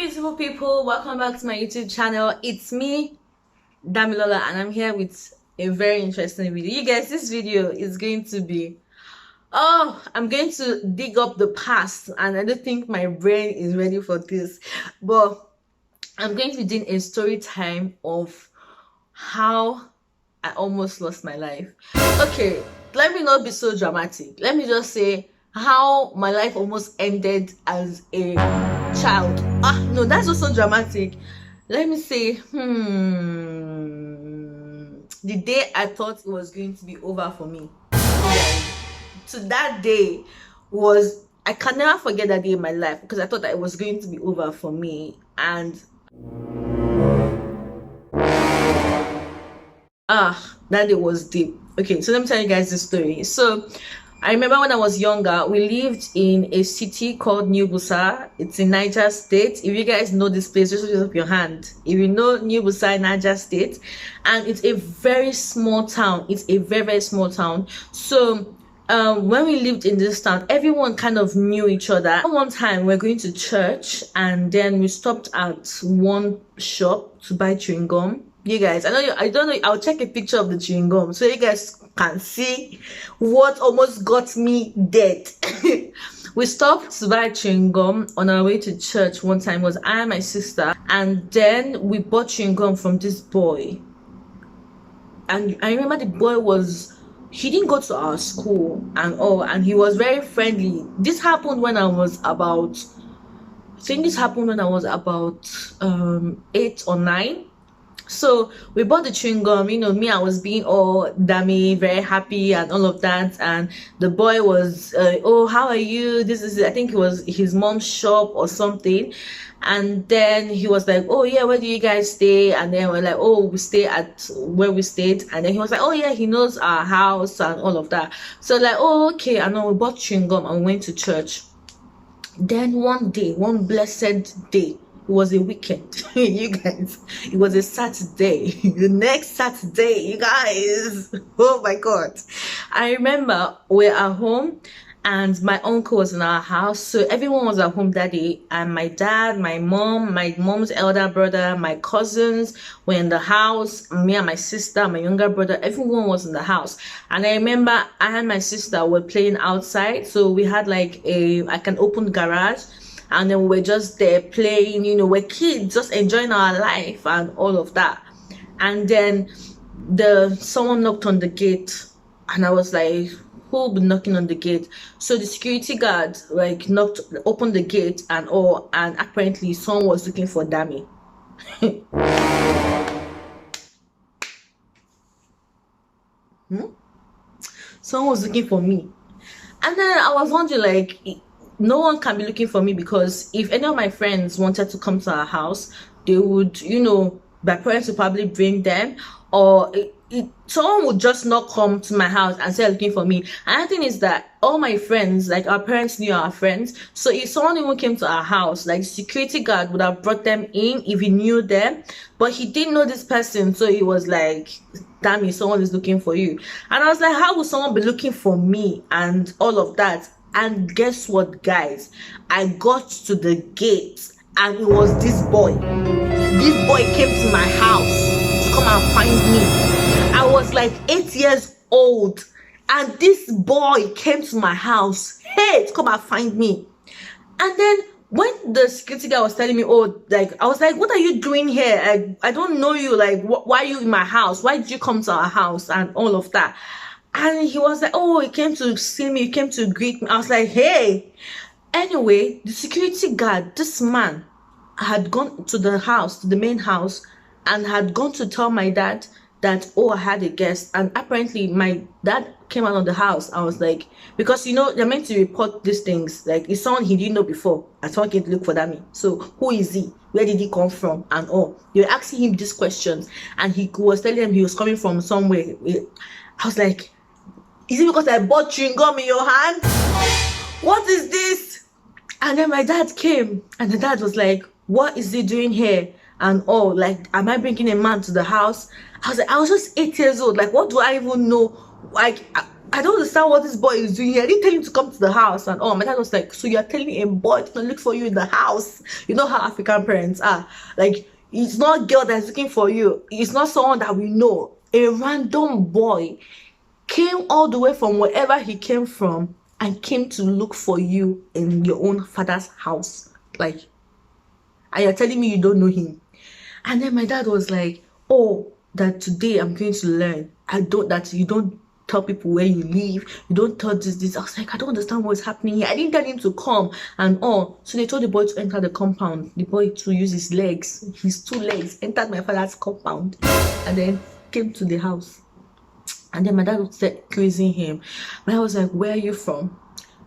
beautiful people, welcome back to my YouTube channel. It's me, Damilola, and I'm here with a very interesting video. You guys, this video is going to be I'm going to dig up the past, and I don't think my brain is ready for this, but I'm going to be doing a story time of how I almost lost my life. Okay, let me not be so dramatic. Let me just say how my life almost ended as a child. No, that's also dramatic. Let me say the day I thought it was going to be over for me. So that day was, I can never forget that day in my life, because I thought that it was going to be over for me. And that day was deep. Okay, so let me tell you guys the story. So I remember when I was younger, we lived in a city called New Busa. It's in Niger State. If you guys know this place, just raise up your hand. If you know New Busa, Niger State, and it's a very small town. It's a very, very small town. So when we lived in this town, everyone kind of knew each other. One time we were going to church, and then we stopped at one shop to buy chewing gum. You guys, I don't know, I'll check a picture of the chewing gum so you guys can see what almost got me dead. We stopped to buy chewing gum on our way to church. One time was I and my sister, and then we bought chewing gum from this boy. And I remember the boy he didn't go to our school and all, and he was very friendly. This happened when I was about, I think this happened when I was about 8 or 9. So we bought the chewing gum, me, I was being all dummy, very happy and all of that. And the boy was, oh, how are you? This is, I think it was his mom's shop or something. And then he was like, oh yeah, where do you guys stay? And then we're like, oh, we stay at where we stayed. And then he was like, oh yeah, he knows our house and all of that. So like, oh, okay. And then we bought chewing gum and went to church. Then one day, one blessed day, it was a weekend. You guys, it was a Saturday. The next Saturday, you guys, oh my god, I remember we're at home and my uncle was in our house, so everyone was at home that day, and my dad, my mom, my mom's elder brother, my cousins were in the house, me and my sister, my younger brother, everyone was in the house. And I remember I and my sister were playing outside, so we had like an open garage. And then we were just there playing, we're kids, just enjoying our life and all of that. And then someone knocked on the gate, and I was like, who will be knocking on the gate? So the security guard like opened the gate and all, and apparently someone was looking for Dami. Someone was looking for me. And then I was wondering, like, no one can be looking for me, because if any of my friends wanted to come to our house, they would, my parents would probably bring them, or someone would just not come to my house and start looking for me. And the thing is that all my friends, like our parents knew our friends, so if someone even came to our house, like the security guard would have brought them in if he knew them, but he didn't know this person, so he was like, damn it, someone is looking for you. And I was like, how would someone be looking for me and all of that? And guess what, guys? I got to the gate, and it was this boy. This boy came to my house to come and find me. I was like 8 years old, and this boy came to my house, hey, to come and find me. And then when the security guy was telling me, oh, like, I was like, what are you doing here? I don't know you. Like, why are you in my house? Why did you come to our house and all of that? And he was like, oh, he came to see me, he came to greet me. I was like, hey. Anyway, the security guard, this man, had gone to the house, to the main house, and had gone to tell my dad that, oh, I had a guest. And apparently my dad came out of the house. I was like, because they're meant to report these things, like it's someone he didn't know before, and someone came to look for Dami. So who is he? Where did he come from? And all. They were asking him these questions, and he was telling them he was coming from somewhere. I was like, is it because I bought chewing gum in your hand? What is this? And then my dad came, and the dad was like, what is he doing here? And all, like, am I bringing a man to the house? I was like, I was just 8 years old. Like, what do I even know? Like, I don't understand what this boy is doing here. I didn't tell him to come to the house. And oh, my dad was like, so you're telling a boy to look for you in the house? You know how African parents are. Like, it's not a girl that's looking for you. It's not someone that we know. A random boy came all the way from wherever he came from and came to look for you in your own father's house. Like, and you're telling me you don't know him. And then my dad was like, oh, that today I'm going to learn. That you don't tell people where you live. You don't tell this. I was like, I don't understand what's happening here. I didn't tell him to come. And oh, so they told the boy to enter the compound. The boy to use his legs, his 2 legs, entered my father's compound and then came to the house. And then my dad started quizzing him. My dad was like, where are you from?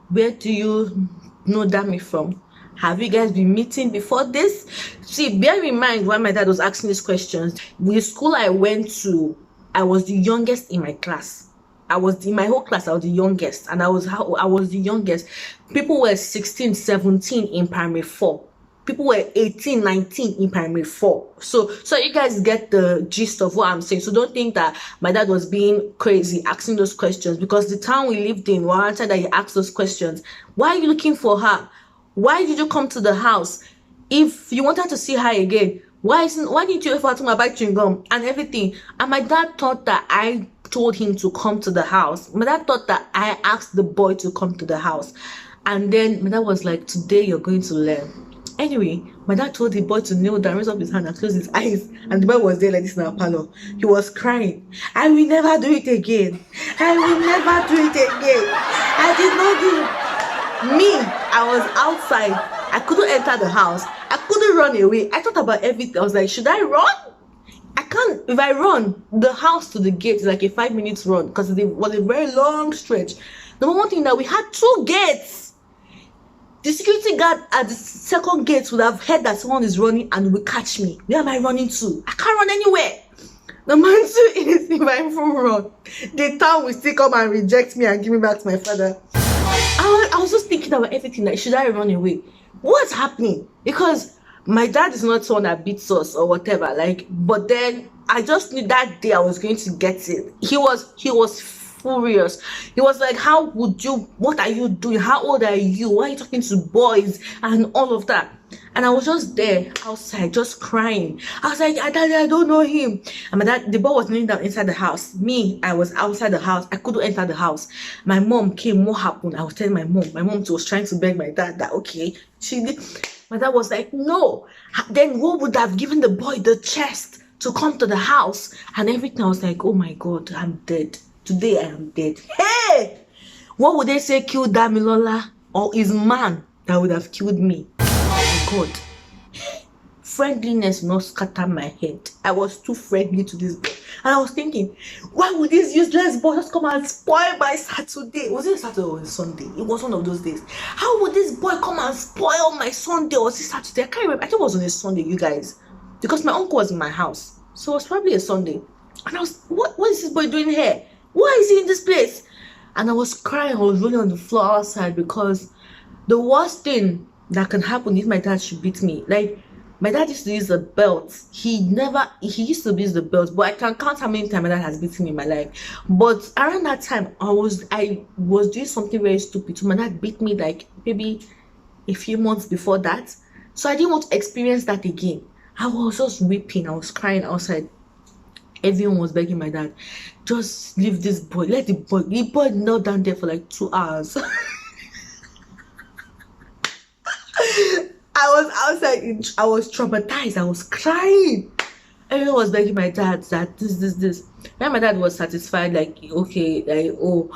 Where do you know Dami from? Have you guys been meeting before this? See, bear in mind when my dad was asking these questions. The school I went to, I was the youngest in my class. In my whole class, I was the youngest. And I was the youngest. People were 16, 17 in primary 4. People were 18, 19 in primary 4. So you guys get the gist of what I'm saying. So don't think that my dad was being crazy asking those questions, because the town we lived in, one time that he asked those questions, why are you looking for her? Why did you come to the house? If you wanted to see her again, why did you ever to buy chewing gum and everything? And my dad thought that I told him to come to the house. My dad thought that I asked the boy to come to the house. And then my dad was like, today you're going to learn. Anyway, my dad told the boy to kneel down, raise up his hand and close his eyes. And the boy was there like this in our parlor. He was crying. I will never do it again. I will never do it again. I did not do it. Me, I was outside. I couldn't enter the house. I couldn't run away. I thought about everything. I was like, should I run? I can't. If I run, the house to the gate is like a 5 minutes run, because it was a very long stretch. Number one thing, that we had 2 gates. The security guard at the second gate would have heard that someone is running and will catch me. Where am I running to? I can't run anywhere. Number 2 is, if I even run, the town will still come and reject me and give me back to my father. I was just thinking about everything, like, should I run away? What's happening? Because my dad is not someone that beats us or whatever, like, but then I just knew that day I was going to get it. He was furious. He was like, what are you doing? How old are you? Why are you talking to boys? And all of that. And I was just there outside, just crying. I was like, Daddy, I don't know him. And my dad, the boy was kneeling down inside the house. Me, I was outside the house. I couldn't enter the house. My mom came. What happened? I was telling my mom. My mom was trying to beg my dad that, okay, she did. My dad was like, no. Then what would have given the boy the chest to come to the house and everything? I was like, oh my God, I'm dead. Today I am dead. Hey! What would they say killed Damilola? Or his man that would have killed me? God, friendliness not scatter my head. I was too friendly to this boy, and I was thinking, why would this useless boy just come and spoil my Saturday? Was it a Saturday or a Sunday? It was one of those days. How would this boy come and spoil my Sunday? Or was it Saturday? I can't remember. I think it was on a Sunday, you guys, because my uncle was in my house, so it was probably a Sunday. And I was, what is this boy doing here? Why is he in this place? And I was crying. I was rolling on the floor outside, because the worst thing that can happen if my dad should beat me. Like, my dad used to use the belt. He used to use the belt, but I can count how many times my dad has beaten me in my life. But around that time, I was doing something very stupid. So my dad beat me like maybe a few months before that. So I didn't want to experience that again. I was just weeping. I was crying outside. Everyone was begging my dad, just leave this boy. Let the boy knelt down there for like 2 hours. I was outside. I was traumatized. I was crying. Everyone was begging my dad that this. Then my dad was satisfied, like, okay, like, oh,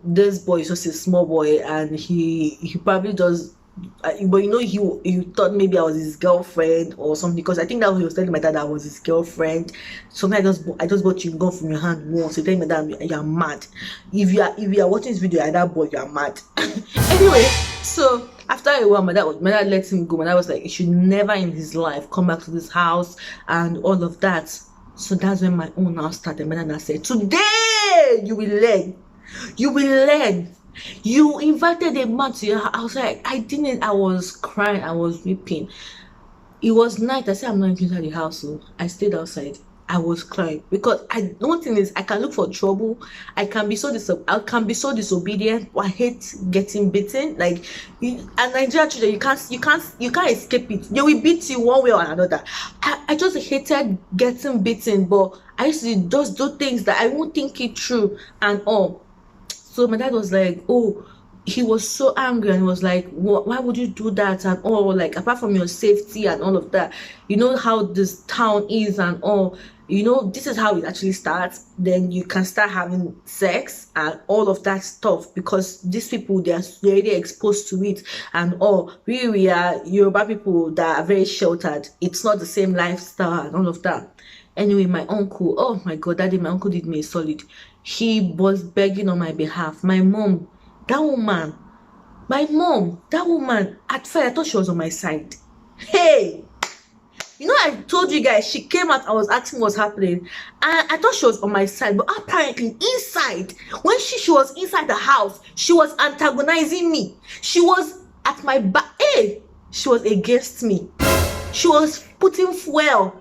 this boy is just a small boy, and he probably does. But you know, he thought maybe I was his girlfriend or something, because I think that he was telling my dad that I was his girlfriend. Sometimes I just bought you gun from your hand once. You tell my dad you're mad. If you are watching this video, that boy, you're mad. Anyway, so after a while, my dad let him go. My dad was like, he should never in his life come back to this house and all of that. So that's when my own house started. My dad said, today you will learn. You will learn. You invited a man to your house. I was like, I didn't. I was crying. I was weeping. It was night. I said, I'm not inside the house. So I stayed outside. I was crying because one thing is I can look for trouble. I can be so disobedient. I hate getting beaten. Like and Nigerian children, you can't escape it. They will beat you one way or another. I just hated getting beaten, but I used to just do things that I won't think it through and all. So my dad was like, oh, he was so angry and was like, why would you do that and all, like apart from your safety and all of that, you know how this town is and all, you know, this is how it actually starts. Then you can start having sex and all of that stuff because these people, they're already exposed to it and all. We are Yoruba people that are very sheltered. It's not the same lifestyle and all of that. Anyway, my uncle, oh my god, that day my uncle did me a solid. He was begging on my behalf. My mom, that woman, at first I thought she was on my side. Hey, you know, I told you guys, she came out, I was asking what's happening, and I thought she was on my side, but apparently inside, when she was inside the house, she was antagonizing me. She was at my back. Hey, she was against me. She was putting fuel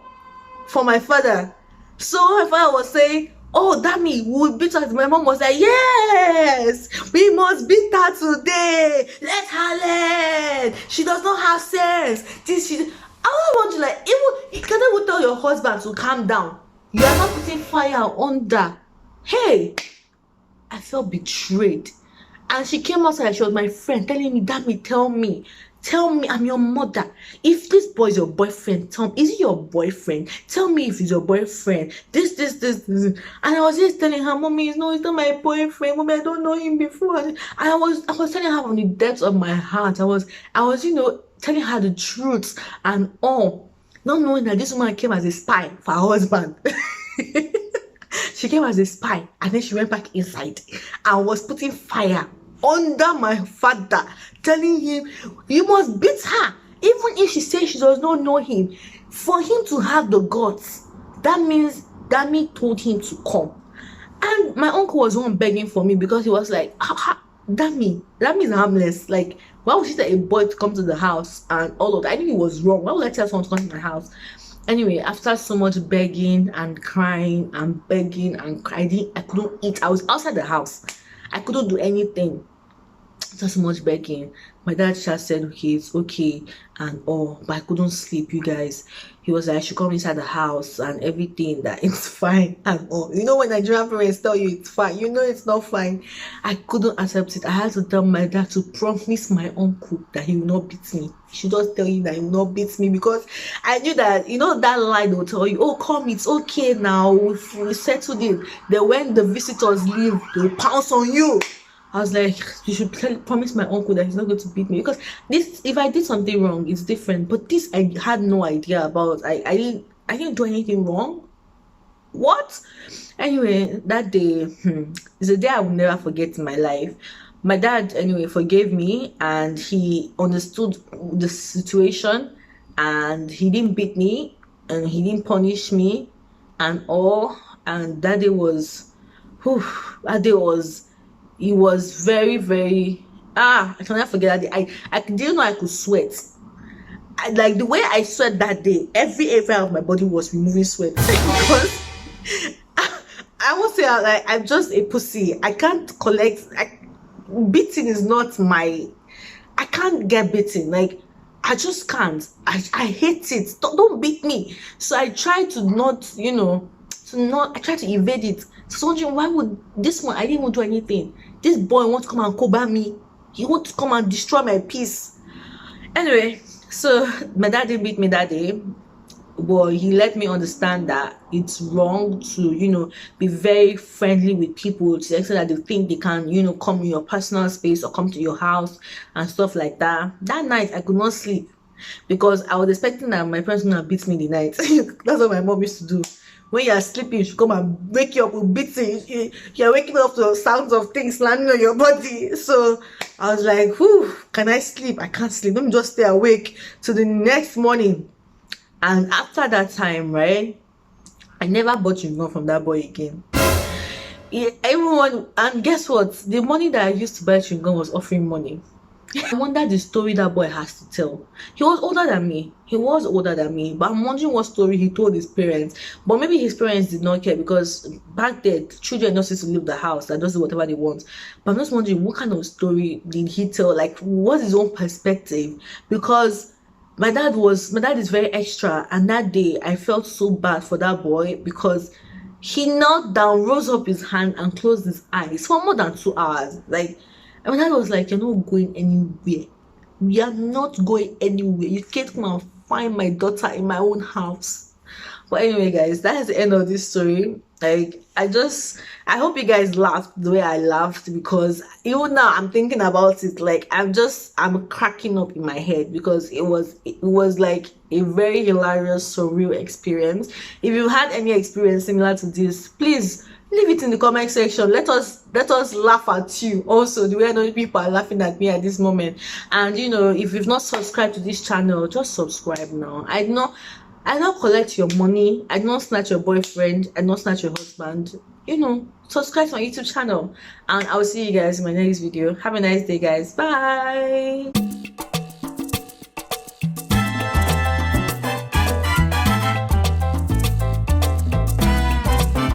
for my father. So my father was saying, oh, Dami, we will beat her. My mom was like, yes, we must beat her today. Let her learn. She does not have sense. I don't want you, like, even you can't even tell your husband to calm down. You are not putting fire under. Hey, I felt betrayed. And she came outside, she was my friend, telling me, Dami, tell me, I'm your mother. If this boy is your boyfriend, tell me, is he your boyfriend? Tell me if he's your boyfriend. This. And I was just telling her, Mommy, no, it's not my boyfriend. Mommy, I don't know him before. And I was telling her from the depths of my heart. I was, you know, telling her the truth and all. Not knowing that this woman came as a spy for her husband. She came as a spy and then she went back inside and was putting fire under my father, telling him, you must beat her. Even if she says she does not know him, for him to have the guts, that means Dami told him to come. And my uncle was one begging for me because he was like, Dami is harmless. Like, why would she tell a boy to come to the house and all of that? I knew it was wrong. Why would I tell someone to come to my house? Anyway, after so much begging and crying and begging and crying, I couldn't eat. I was outside the house. I couldn't do anything. Just so much begging. My dad just said, okay, it's okay and all, but I couldn't sleep, you guys. He was like, I should come inside the house and everything, that it's fine and all. You know, when Nigerian parents tell you it's fine, you know it's not fine. I couldn't accept it. I had to tell my dad to promise my uncle that he will not beat me. He should just tell him that he will not beat me, because I knew that, you know, that lie will tell you, oh, come, it's okay now, we settled it. Then when the visitors leave, they'll pounce on you. I was like, you should promise my uncle that he's not going to beat me, because this, if I did something wrong, it's different. But this, I had no idea about. I didn't do anything wrong. What? Anyway, that day, is a day I will never forget in my life. My dad, anyway, forgave me and he understood the situation and he didn't beat me and he didn't punish me and all. And that day was, it was very, very, I cannot forget that day. I didn't know I could sweat. Like the way I sweat that day, every area of my body was removing sweat. Because I won't say I'm just a pussy. I can't collect. Beating is not my. I can't get beaten. Like, I just can't. I hate it. Don't beat me. So I try to not, I try to evade it. So wondering, why would this one? I didn't even do anything. This boy wants to come and cover me. He wants to come and destroy my peace. Anyway, so my dad didn't beat me that day, but he let me understand that it's wrong to, be very friendly with people to the extent that they think they can, come in your personal space or come to your house and stuff like that. That night, I could not sleep because I was expecting that my parents were going to beat me in the night. That's what my mom used to do. When you are sleeping, she come and wake you up with beating. You're waking up to the sounds of things landing on your body. So I was like, whew, can I sleep? I can't sleep. Let me just stay awake till the next morning. And after that time, right, I never bought chewing-gum from that boy again. Everyone, and guess what? The money that I used to buy chewing-gum was offering money. I wonder the story that boy has to tell. He was older than me. He was older than me, but I'm wondering what story he told his parents. But maybe his parents did not care because back then children just used to leave the house and just do whatever they want. But I'm just wondering what kind of story did he tell? Like, what's his own perspective? Because my dad is very extra, and that day I felt so bad for that boy because he knelt down, rose up his hand, and closed his eyes for more than 2 hours. Like, and my dad was like, "You're not going anywhere. We are not going anywhere. You can't come and find my daughter in my own house." But anyway, guys, that is the end of this story. Like, I hope you guys laughed the way I laughed, because even now I'm thinking about it, like I'm cracking up in my head because it was like a very hilarious, surreal experience. If you had any experience similar to this, please leave it in the comment section. Let us laugh at you also the way I know people are laughing at me at this moment. And if you've not subscribed to this channel, just subscribe now. I don't collect your money. I don't snatch your boyfriend. I don't snatch your husband. Subscribe to my YouTube channel. And I will see you guys in my next video. Have a nice day, guys. Bye.